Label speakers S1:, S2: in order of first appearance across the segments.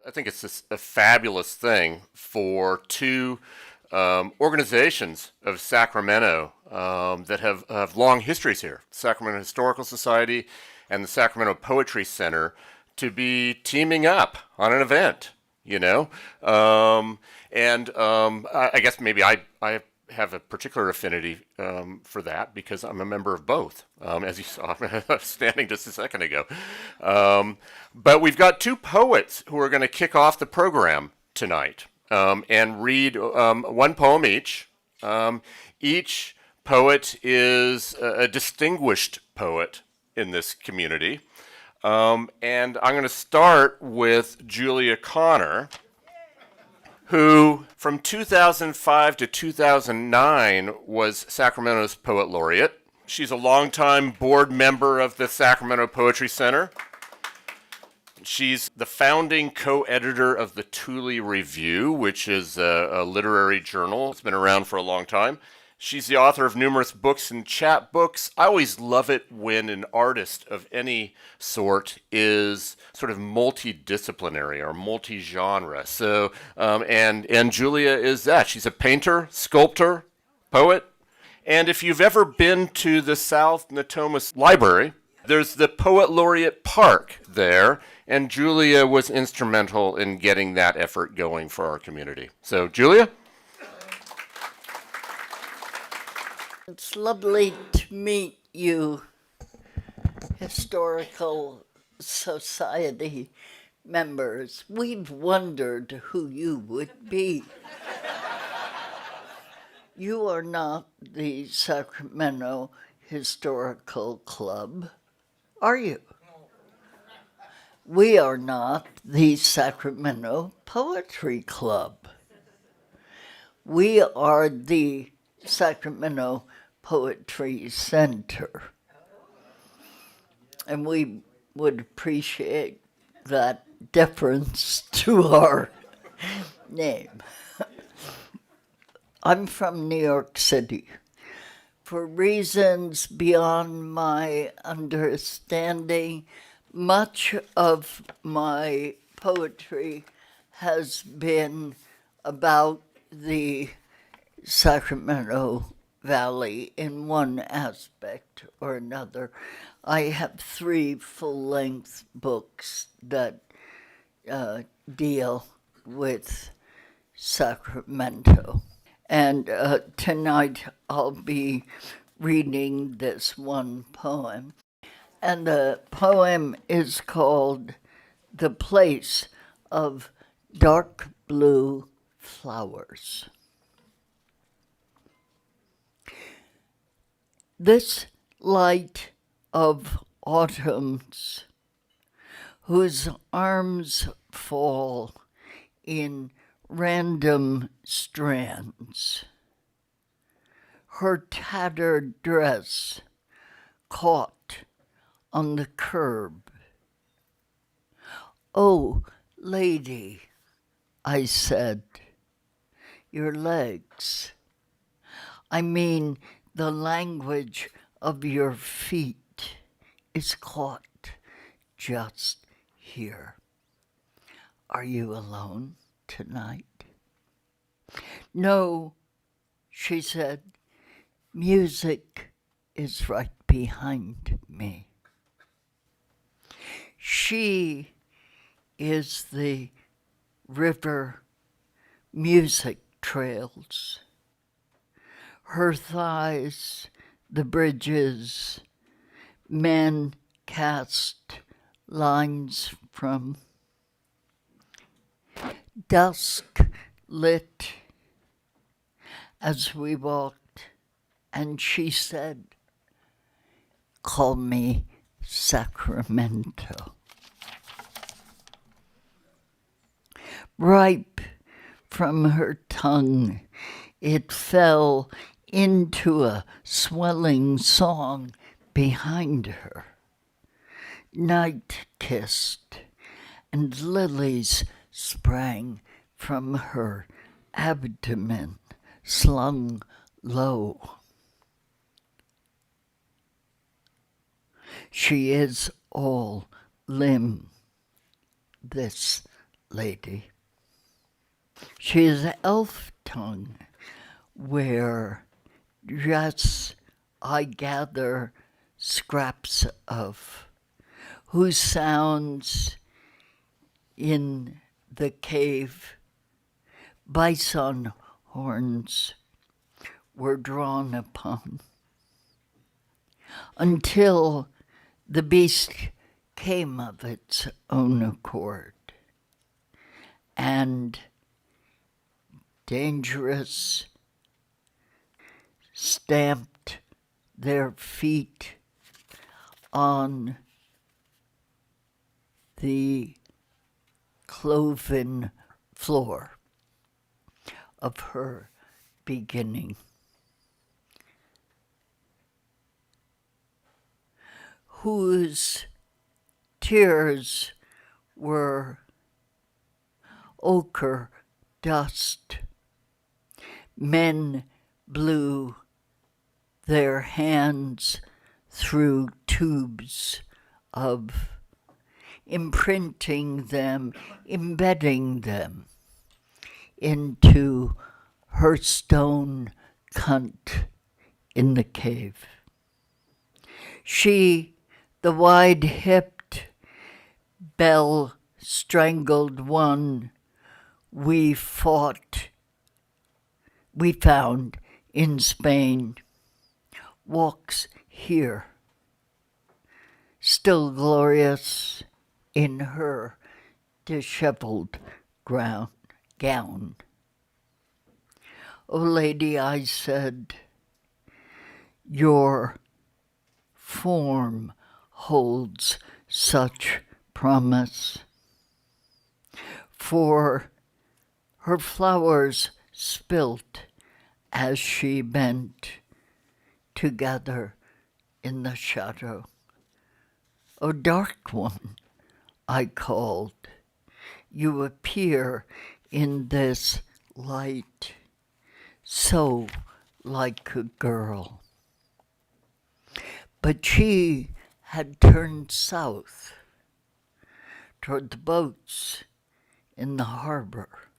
S1: I think it's just a fabulous thing for two organizations of Sacramento that have long histories here, Sacramento Historical Society and the Sacramento Poetry Center, to be teaming up on an event, you know? I guess maybe I have a particular affinity for that because I'm a member of both, as you saw standing just a second ago. But we've got two poets who are going to kick off the program tonight and read one poem each. Each poet is a distinguished poet in this community. And I'm going to start with Julia Connor, who from 2005 to 2009 was Sacramento's Poet Laureate. She's a longtime board member of the Sacramento Poetry Center. She's the founding co-editor of the Thule Review, which is a literary journal. It's been around for a long time. She's the author of numerous books and chapbooks. I always love it when an artist of any sort is sort of multidisciplinary or multi-genre. So, and Julia is that. She's a painter, sculptor, poet. And if you've ever been to the South Natomas Library, there's the Poet Laureate Park there, and Julia was instrumental in getting that effort going for our community. So, Julia?
S2: It's lovely to meet you, Historical Society members. We've wondered who you would be. You are not the Sacramento Historical Club, are you? We are not the Sacramento Poetry Club. We are the Sacramento Poetry Center. And we would appreciate that deference to our name. I'm from New York City. For reasons beyond my understanding, much of my poetry has been about the Sacramento Valley in one aspect or another. I have 3 full-length books that deal with Sacramento. And tonight I'll be reading this one poem. And the poem is called The Place of Dark Blue Flowers. This light of autumn's, whose arms fall in random strands, her tattered dress caught on the curb. "Oh, lady," I said, "your legs. I mean, the language of your feet is caught just here. Are you alone tonight?" "No," she said, "music is right behind me." She is the river music trails. Her thighs, the bridges, men cast lines from. Dusk lit as we walked, and she said, "Call me Sacramento." Ripe from her tongue, it fell into a swelling song behind her. Night kissed, and lilies sprang from her abdomen, slung low. She is all limb, this lady. She is elf tongue, where just I gather scraps of, whose sounds in the cave bison horns were drawn upon, until the beast came of its own accord, and dangerous stamped their feet on the cloven floor of her beginning. Whose tears were ochre dust. Men blew their hands through tubes of imprinting them, embedding them into her stone cunt in the cave. She, the wide-hipped, bell-strangled one we found in Spain, walks here, still glorious in her disheveled gown. "Oh, lady," I said, "your form holds such promise." For her flowers spilt as she bent together in the shadow. "O dark one," I called, "you appear in this light so like a girl." But she had turned south toward the boats in the harbor,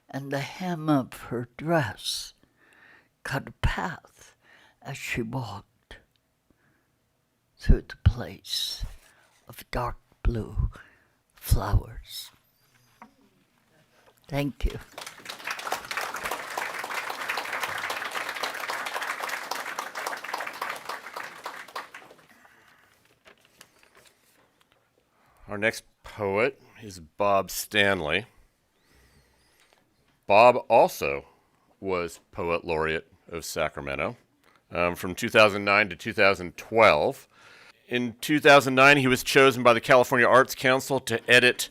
S2: and the hem of her dress cut a path as she walked through the place of dark blue flowers. Thank you.
S1: Our next poet is Bob Stanley. Bob also was Poet Laureate of Sacramento from 2009 to 2012. In 2009, he was chosen by the California Arts Council to edit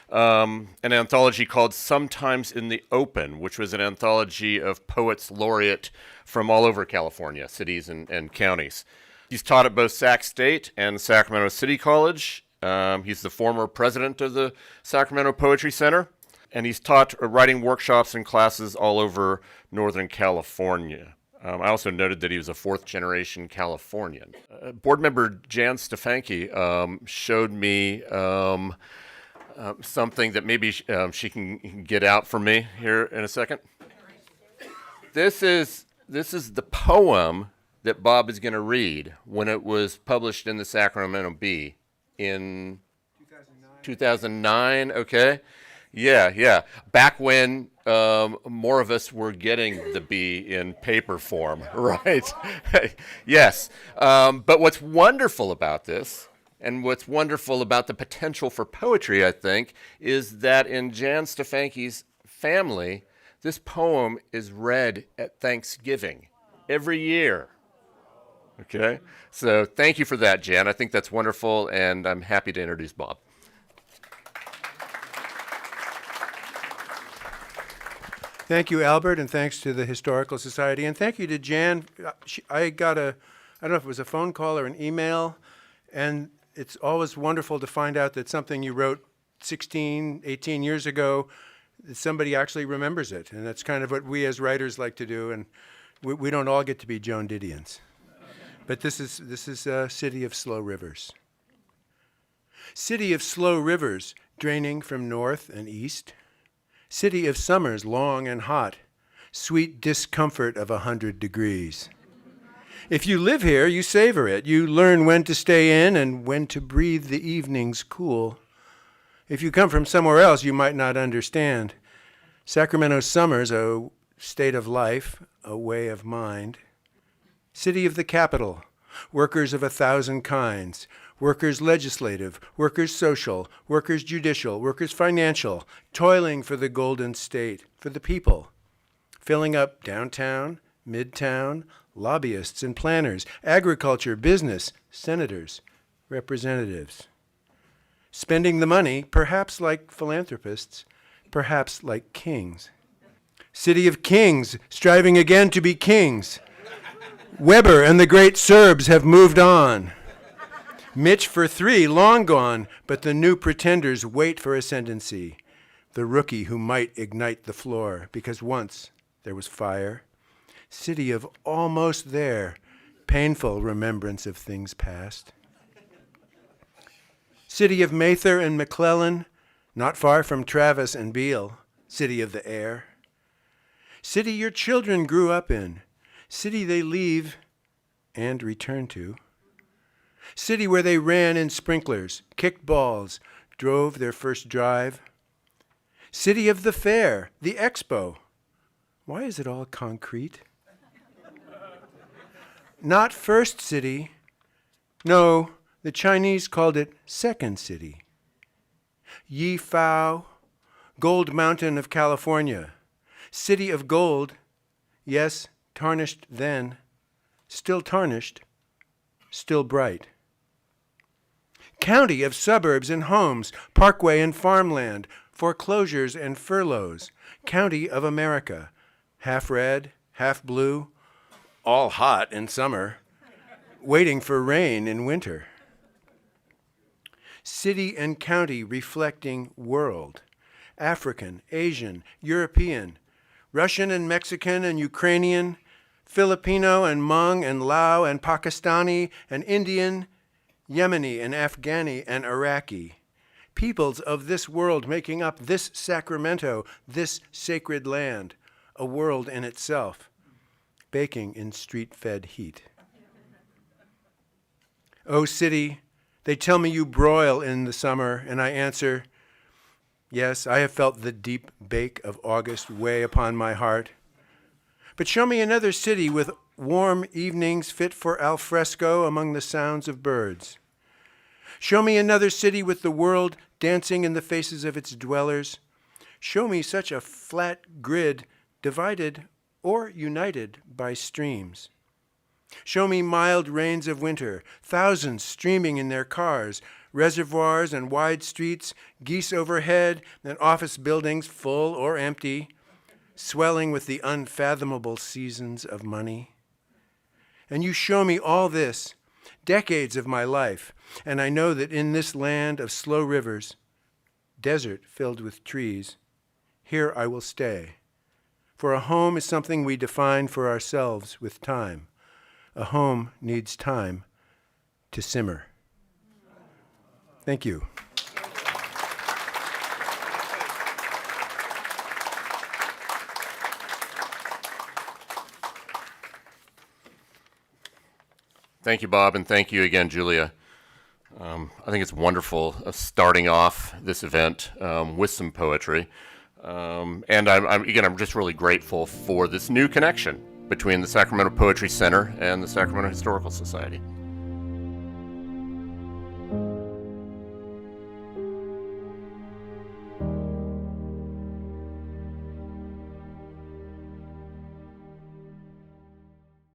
S1: an anthology called Sometimes in the Open, which was an anthology of poets laureate from all over California, cities and counties. He's taught at both Sac State and Sacramento City College. He's the former president of the Sacramento Poetry Center, and he's taught writing workshops and classes all over Northern California. I also noted that he was a fourth-generation Californian. Board member Jan Stefanke showed me something that maybe she can get out for me here in a second. This is the poem that Bob is going to read when it was published in the Sacramento Bee in 2009. Okay. Yeah. Back when more of us were getting the Bee in paper form, right? Yes. But what's wonderful about this, and what's wonderful about the potential for poetry, I think, is that in Jan Stefanke's family, this poem is read at Thanksgiving every year. Okay? So thank you for that, Jan. I think that's wonderful, and I'm happy to introduce Bob.
S3: Thank you, Albert, and thanks to the Historical Society, and thank you to Jan. I got I don't know if it was a phone call or an email, and it's always wonderful to find out that something you wrote 16, 18 years ago, that somebody actually remembers it, and that's kind of what we as writers like to do, and we don't all get to be Joan Didions. But this is City of Slow Rivers. City of slow rivers, draining from north and east. City of summers long and hot, sweet discomfort of 100 degrees. If you live here, you savor it. You learn when to stay in and when to breathe the evening's cool. If you come from somewhere else, you might not understand. Sacramento summers, a state of life, a way of mind. City of the capital, workers of 1,000 kinds, workers legislative, workers social, workers judicial, workers financial, toiling for the golden state, for the people, filling up downtown, midtown, lobbyists and planners, agriculture, business, senators, representatives. Spending the money, perhaps like philanthropists, perhaps like kings. City of kings, striving again to be kings. Weber and the great Serbs have moved on. Mitch for 3, long gone, but the new pretenders wait for ascendancy. The rookie who might ignite the floor, because once there was fire. City of almost there, painful remembrance of things past. City of Mather and McClellan, not far from Travis and Beale, city of the air. City your children grew up in, city they leave and return to. City where they ran in sprinklers, kicked balls, drove their first drive. City of the fair, the expo. Why is it all concrete? Not first city. No, the Chinese called it second city. Yifao, Gold Mountain of California. City of gold, yes, tarnished then, still tarnished, still bright. County of suburbs and homes, parkway and farmland, foreclosures and furloughs. County of America, half red, half blue, all hot in summer, waiting for rain in winter. City and county reflecting world, African, Asian, European, Russian and Mexican and Ukrainian, Filipino and Hmong and Lao and Pakistani and Indian, Yemeni and Afghani and Iraqi, peoples of this world making up this Sacramento, this sacred land, a world in itself, baking in street-fed heat. O city, they tell me you broil in the summer, and I answer, yes, I have felt the deep bake of August weigh upon my heart. But show me another city with warm evenings fit for al fresco among the sounds of birds. Show me another city with the world dancing in the faces of its dwellers. Show me such a flat grid divided or united by streams. Show me mild rains of winter, thousands streaming in their cars, reservoirs and wide streets, geese overhead, and office buildings full or empty, swelling with the unfathomable seasons of money. And you show me all this, decades of my life, and I know that in this land of slow rivers, desert filled with trees, here I will stay. For a home is something we define for ourselves with time. A home needs time to simmer. Thank you.
S1: Thank you, Bob, and thank you again, Julia. I think it's wonderful starting off this event with some poetry. And I'm just really grateful for this new connection between the Sacramento Poetry Center and the Sacramento Historical Society.